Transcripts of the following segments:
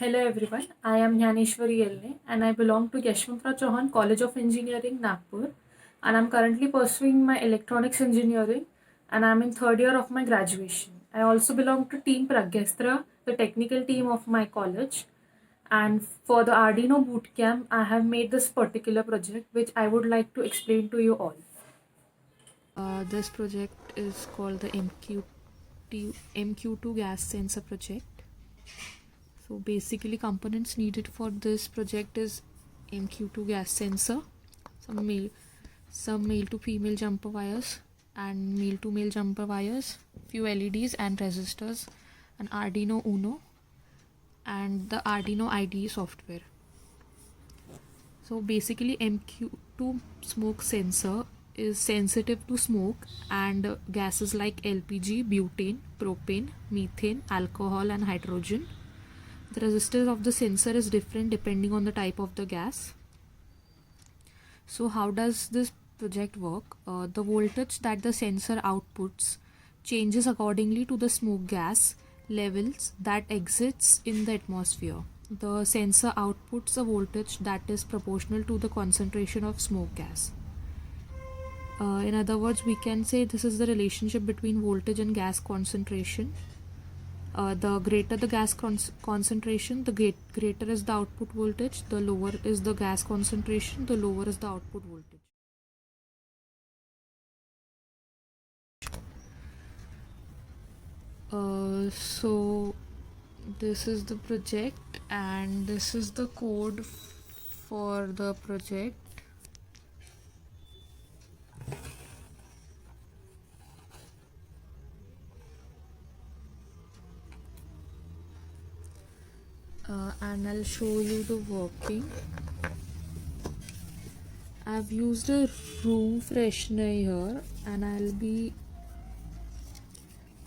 Hello everyone, I am Jnaneshwari Yelne and I belong to Yashwantrao Chauhan College of Engineering, Nagpur, and I'm currently pursuing my electronics engineering and I'm in third year of my graduation. I also belong to Team Pragyastra, the technical team of my college, and for the Arduino bootcamp, I have made this particular project which I would like to explain to you all. This project is called the MQ2 gas sensor project. So basically components needed for this project is MQ2 gas sensor, some male to female jumper wires and male to male jumper wires, few LEDs and resistors, an Arduino Uno and the Arduino IDE software. So basically MQ2 smoke sensor is sensitive to smoke and gases like LPG, butane, propane, methane, alcohol and hydrogen. The resistance of the sensor is different depending on the type of the gas. So how does this project work? The voltage that the sensor outputs changes accordingly to the smoke gas levels that exits in the atmosphere. The sensor outputs a voltage that is proportional to the concentration of smoke gas. In other words, we can say this is the relationship between voltage and gas concentration. The greater the gas concentration, the greater is the output voltage. The lower is the gas concentration, the lower is the output voltage. So this is the project and this is the code for the project. And I'll show you the working. I've used a room freshener here and I'll be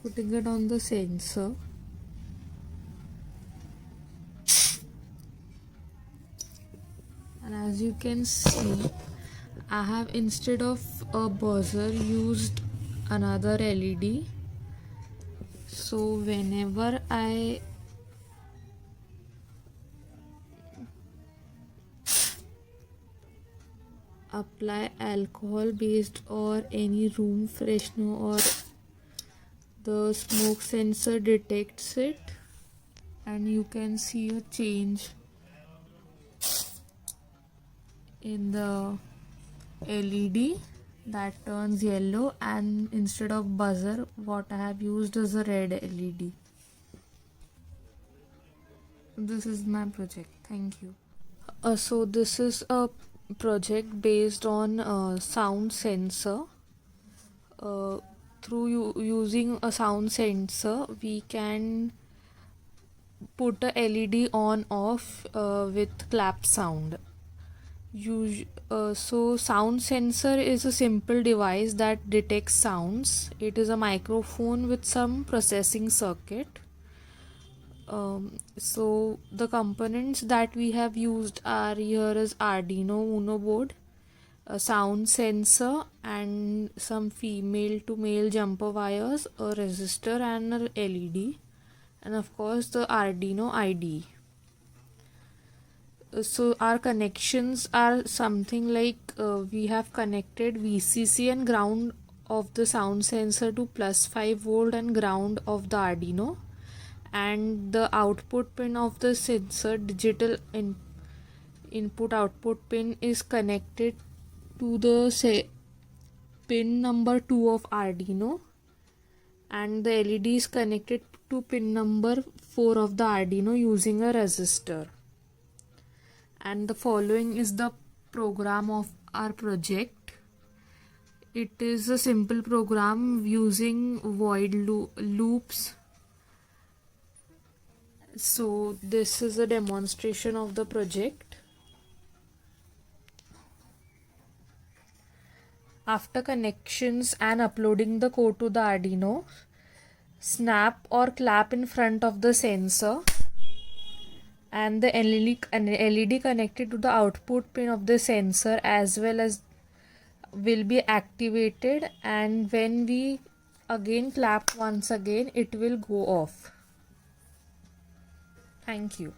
putting it on the sensor. And as you can see, I have, instead of a buzzer, used another LED. So whenever I apply alcohol based or any room freshener, or the smoke sensor detects it and you can see a change in the LED that turns yellow, and instead of buzzer what I have used is a red LED. This is my project. Thank you. So this is a project based on sound sensor. Through using a sound sensor we can put a LED on off with clap sound. So sound sensor is a simple device that detects sounds. It is a microphone with some processing circuit. So the components that we have used are, here is Arduino Uno board, a sound sensor and some female to male jumper wires, a resistor and a LED, and of course the Arduino IDE. So our connections are something like we have connected VCC and ground of the sound sensor to +5 volt and ground of the Arduino, and the output pin of the sensor digital input output pin is connected to the pin number 2 of Arduino, and the LED is connected to pin number 4 of the Arduino using a resistor. And the following is the program of our project. It is a simple program using void loops. So this is a demonstration of the project. After connections and uploading the code to the Arduino, snap or clap in front of the sensor, and the LED connected to the output pin of the sensor as well as will be activated, and when we again clap once again it will go off. Thank you.